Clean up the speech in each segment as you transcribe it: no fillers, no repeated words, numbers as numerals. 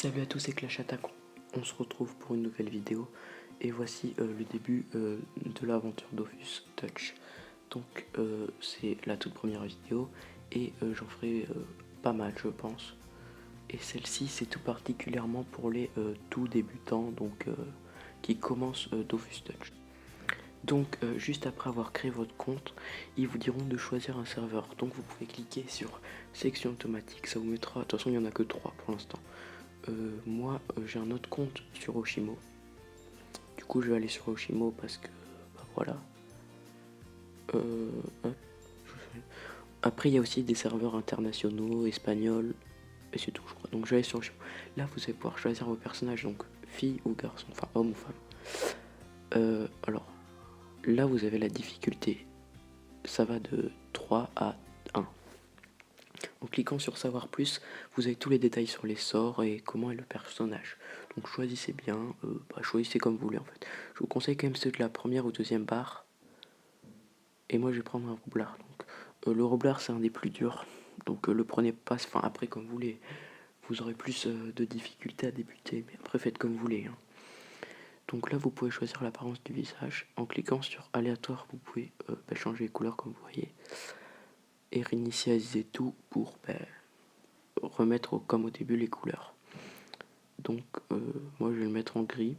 Salut à tous, c'est Clash Attack. On se retrouve pour une nouvelle vidéo et voici le début de l'aventure Dofus Touch. Donc c'est la toute première vidéo et j'en ferai pas mal je pense. Et celle-ci c'est tout particulièrement pour les tout débutants donc qui commencent Dofus Touch. Donc juste après avoir créé votre compte, ils vous diront de choisir un serveur. Donc vous pouvez cliquer sur section automatique, ça vous mettra, de toute façon il n'y en a que 3 pour l'instant. Moi j'ai un autre compte sur Oshimo. Du coup je vais aller sur Oshimo parce que bah, voilà. Hop. Après il y a aussi des serveurs internationaux, espagnols, et c'est tout je crois. Donc je vais aller sur Oshimo. Là vous allez pouvoir choisir vos personnages, donc fille ou garçon, enfin homme ou femme. Alors là vous avez la difficulté. Ça va de 3 à 1. En cliquant sur savoir plus, vous avez tous les détails sur les sorts et comment est le personnage. Donc choisissez bien, choisissez comme vous voulez en fait. Je vous conseille quand même ceux de la première ou deuxième barre. Et moi je vais prendre un roublard. Donc, le roublard c'est un des plus durs. Donc le prenez pas, enfin après comme vous voulez. Vous aurez plus de difficultés à débuter, mais après faites comme vous voulez. Hein. Donc là vous pouvez choisir l'apparence du visage. En cliquant sur aléatoire, vous pouvez changer les couleurs comme vous voyez. Et réinitialiser tout pour remettre comme au début les couleurs. Donc moi je vais le mettre en gris.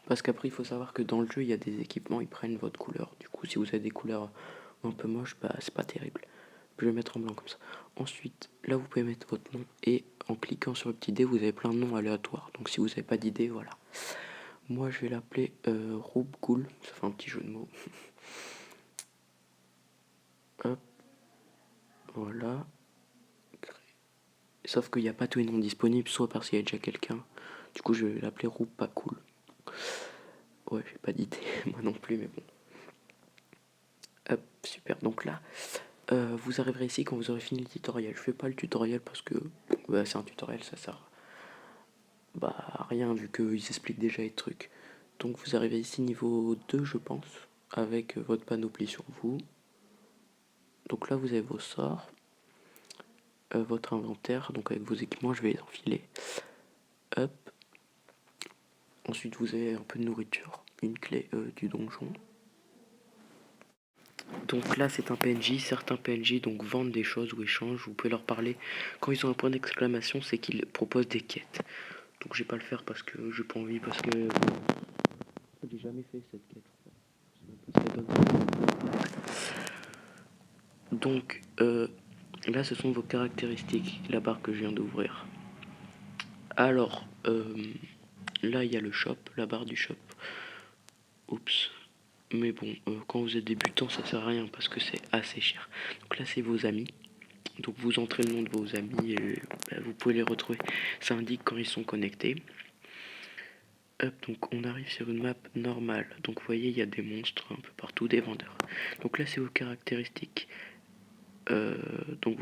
Parce qu'après il faut savoir que dans le jeu il y a des équipements, ils prennent votre couleur. Du coup si vous avez des couleurs un peu moches, bah c'est pas terrible. Je vais le mettre en blanc comme ça. Ensuite là vous pouvez mettre votre nom et en cliquant sur le petit dé vous avez plein de noms aléatoires. Donc si vous n'avez pas d'idée, voilà. Moi je vais l'appeler Roube Cool, ça fait un petit jeu de mots. Hop, voilà. Sauf qu'il n'y a pas tous les noms disponibles, soit parce qu'il y a déjà quelqu'un. Du coup je vais l'appeler Roube Pas Cool. Ouais, j'ai pas d'idée, moi non plus, mais bon. Hop, super. Donc là, vous arriverez ici quand vous aurez fini le tutoriel. Je fais pas le tutoriel parce que c'est un tutoriel, ça sert à rien vu qu'ils expliquent déjà les trucs. Donc vous arrivez ici niveau 2 je pense, avec votre panoplie sur vous. Donc là vous avez vos sorts, votre inventaire, donc avec vos équipements, je vais les enfiler. Hop. Ensuite vous avez un peu de nourriture, une clé du donjon. Donc là c'est un PNJ, certains PNJ donc vendent des choses ou échangent, vous pouvez leur parler. Quand ils ont un point d'exclamation, c'est qu'ils proposent des quêtes. Donc je vais pas le faire parce que j'ai pas envie, parce que j'ai jamais fait cette quête. Donc là ce sont vos caractéristiques, la barre que je viens d'ouvrir. Alors là il y a le shop, la barre du shop. Oups. Mais bon, quand vous êtes débutant ça sert à rien parce que c'est assez cher. Donc là c'est vos amis. Donc vous entrez le nom de vos amis et vous pouvez les retrouver. Ça indique quand ils sont connectés. Hop, donc on arrive sur une map normale. Donc vous voyez il y a des monstres un peu partout, des vendeurs. Donc là c'est vos caractéristiques. Donc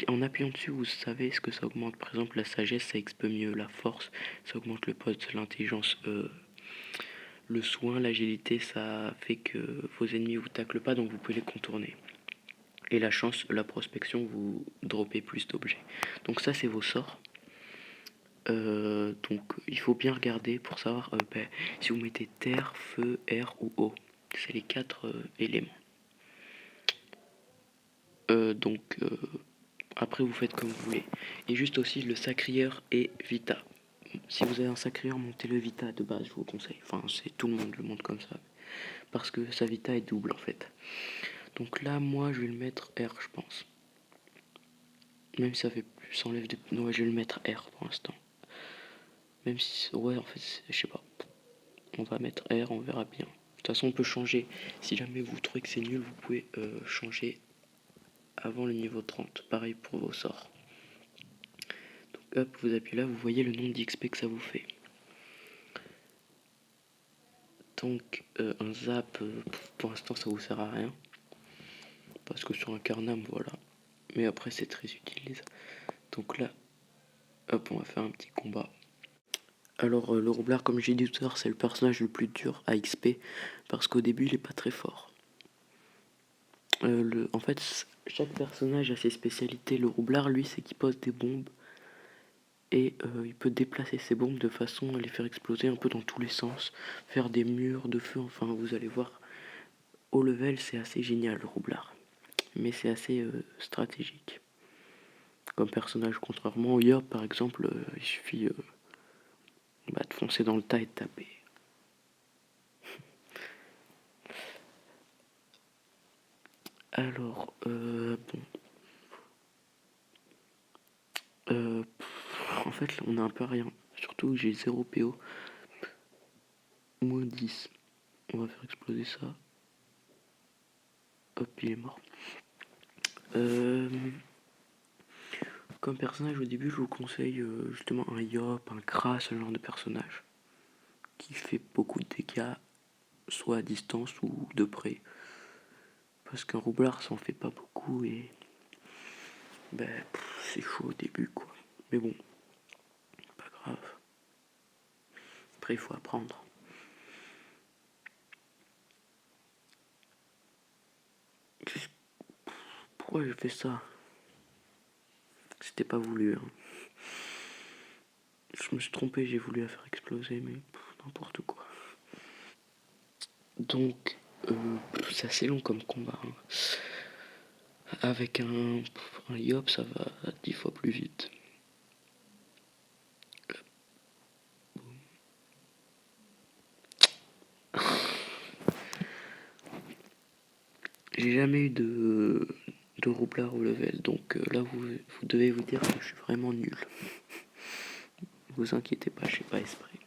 en appuyant dessus vous savez ce que ça augmente. Par exemple la sagesse ça expe mieux, la force ça augmente le poste, l'intelligence, le soin, l'agilité ça fait que vos ennemis vous taclent pas donc vous pouvez les contourner. Et la chance, la prospection, vous droppez plus d'objets. Donc ça c'est vos sorts. Donc il faut bien regarder pour savoir si vous mettez terre, feu, air ou eau. C'est les 4 éléments. Donc après vous faites comme vous voulez. Et juste aussi le sacrieur et vita. Si vous avez un sacrieur, montez le vita de base, je vous conseille. Enfin c'est tout le monde le monte comme ça. Parce que sa vita est double en fait. Donc là moi je vais le mettre R je pense. Même si ça fait plus, ça enlève des... Ouais, je vais le mettre R pour l'instant. Même si... Ouais, en fait, je sais pas. On va mettre R, on verra bien. De toute façon, on peut changer. Si jamais vous trouvez que c'est nul, vous pouvez changer avant le niveau 30. Pareil pour vos sorts. Donc hop, vous appuyez là, vous voyez le nombre d'XP que ça vous fait. Donc un zap, pour l'instant, ça vous sert à rien. Parce que sur un Carnam, voilà. Mais après, c'est très utile les zaps. Donc là, hop, on va faire un petit combat. Alors le roublard comme j'ai dit tout à l'heure c'est le personnage le plus dur à XP parce qu'au début il est pas très fort. En fait chaque personnage a ses spécialités. Le roublard lui c'est qu'il pose des bombes Et il peut déplacer ses bombes de façon à les faire exploser un peu dans tous les sens, faire des murs de feu, enfin vous allez voir. Au level c'est assez génial le roublard, mais c'est assez stratégique comme personnage, contrairement au Yop par exemple, il suffit de foncer dans le tas et de taper. Alors, bon. En fait, on a un peu rien. Surtout que j'ai 0 PO. Moins 10. On va faire exploser ça. Hop, il est mort. Comme personnage, au début, je vous conseille justement un Yop, un Kra, ce genre de personnage. Qui fait beaucoup de dégâts, soit à distance ou de près. Parce qu'un roublard, ça en fait pas beaucoup et. C'est chaud au début, quoi. Mais bon, pas grave. Après, il faut apprendre. Pourquoi j'ai fait ça? C'était pas voulu, hein. Je me suis trompé, j'ai voulu la faire exploser, mais n'importe quoi. Donc, c'est assez long comme combat, hein. Avec un Yop, ça va 10 fois plus vite. J'ai jamais eu de roublard au level, donc là vous devez vous dire que je suis vraiment nul. Vous inquiétez pas, je suis pas esprit.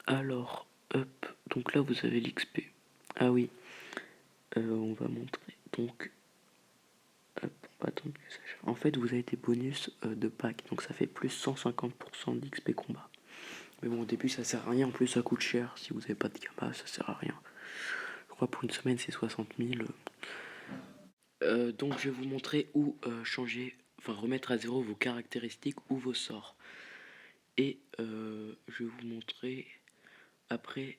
Alors, hop, donc là vous avez l'XP. Ah oui, on va montrer. Donc, hop, pas attendre que ça change. En fait, vous avez des bonus de pack, donc ça fait plus 150% d'XP combat. Mais bon, au début ça sert à rien, en plus ça coûte cher. Si vous avez pas de gamma, ça sert à rien. Je crois pour une semaine c'est 60 000. Donc je vais vous montrer où changer, enfin remettre à zéro vos caractéristiques ou vos sorts. Et je vais vous montrer après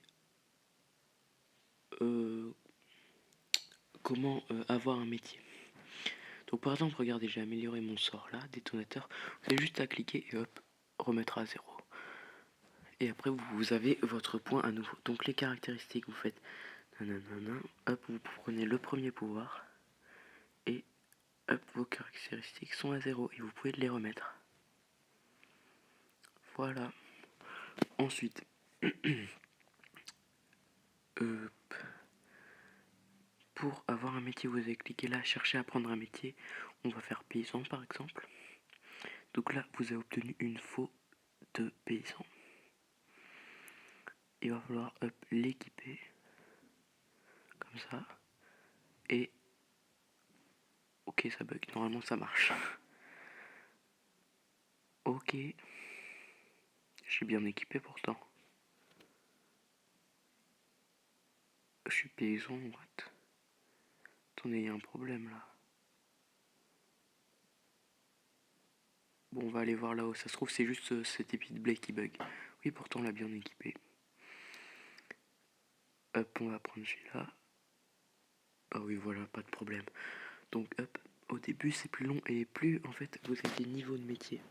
comment avoir un métier. Donc par exemple, regardez, j'ai amélioré mon sort là, détonateur. Vous avez juste à cliquer et hop, remettre à zéro. Et après vous avez votre point à nouveau. Donc les caractéristiques, vous faites nanana, hop, vous prenez le premier pouvoir et hop, vos caractéristiques sont à zéro et vous pouvez les remettre. Voilà. Ensuite, pour avoir un métier, vous allez cliquer là, chercher à prendre un métier. On va faire paysan par exemple. Donc là, vous avez obtenu une faux de paysan. Il va falloir l'équiper comme ça. Et ok, ça bug. Normalement, ça marche. Ok, j'ai bien équipé pourtant. Je suis paysan, what? Attendez, il y a un problème là. Bon, on va aller voir là-haut. Ça se trouve, c'est juste cet épi de blé qui bug. Oui, pourtant, on l'a bien équipé. Hop, on va prendre celui-là. Ah oui, voilà, pas de problème. Donc, hop, au début, c'est plus long. Et plus, en fait, vous avez des niveaux de métier.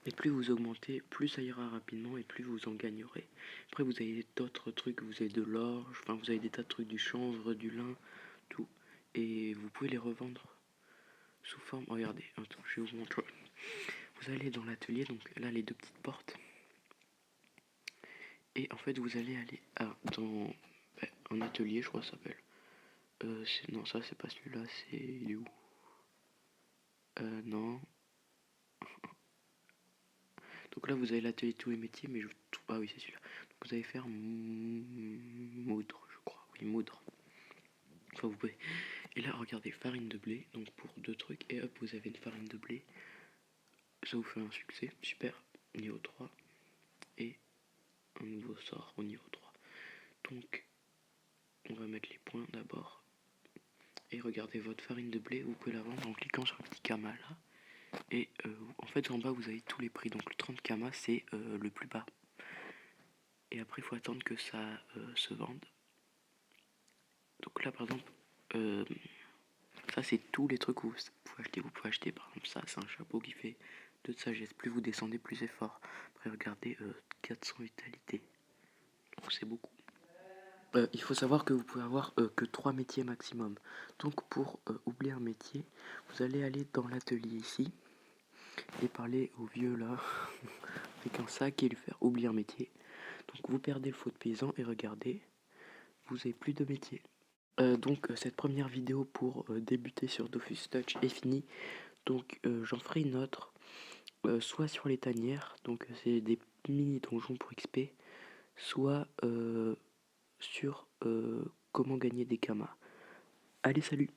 Et plus vous augmentez, plus ça ira rapidement et plus vous en gagnerez. Après, vous avez d'autres trucs. Vous avez de l'orge, enfin, vous avez des tas de trucs, du chanvre, du lin, tout. Et vous pouvez les revendre sous forme. Regardez, attends, je vais vous montrer. Vous allez dans l'atelier, donc là, les deux petites portes. Et en fait, vous allez aller dans un atelier, je crois que ça s'appelle. Non, ça, c'est pas celui-là, c'est. Il est où? Non. Donc là, vous avez l'atelier de tous les métiers, mais je. Ah oui, c'est celui-là. Donc vous allez faire moudre, je crois. Oui, moudre. Enfin, vous pouvez. Et là, regardez, farine de blé, donc pour 2 trucs. Et hop, vous avez une farine de blé. Ça vous fait un succès, super. Niveau 3. Et un nouveau sort au niveau 3. Donc, on va mettre les points d'abord. Et regardez votre farine de blé, vous pouvez la vendre en cliquant sur le petit kama là. Et en fait en bas vous avez tous les prix. Donc le 30 kama c'est le plus bas. Et après il faut attendre que ça se vende. Donc là par exemple Ça, c'est tous les trucs que vous pouvez acheter. Vous pouvez acheter, par exemple, ça, c'est un chapeau qui fait 2 de sagesse. Plus vous descendez, plus c'est fort. Après, regardez, 400 vitalité. Donc, c'est beaucoup. Il faut savoir que vous pouvez avoir que 3 métiers maximum. Donc, pour oublier un métier, vous allez aller dans l'atelier ici et parler au vieux là, avec un sac et lui faire oublier un métier. Donc, vous perdez le faux de paysan et regardez, vous avez plus de métier. Donc cette première vidéo pour débuter sur Dofus Touch est finie. Donc j'en ferai une autre, soit sur les tanières, donc c'est des mini donjons pour XP, soit sur comment gagner des kamas. Allez, salut!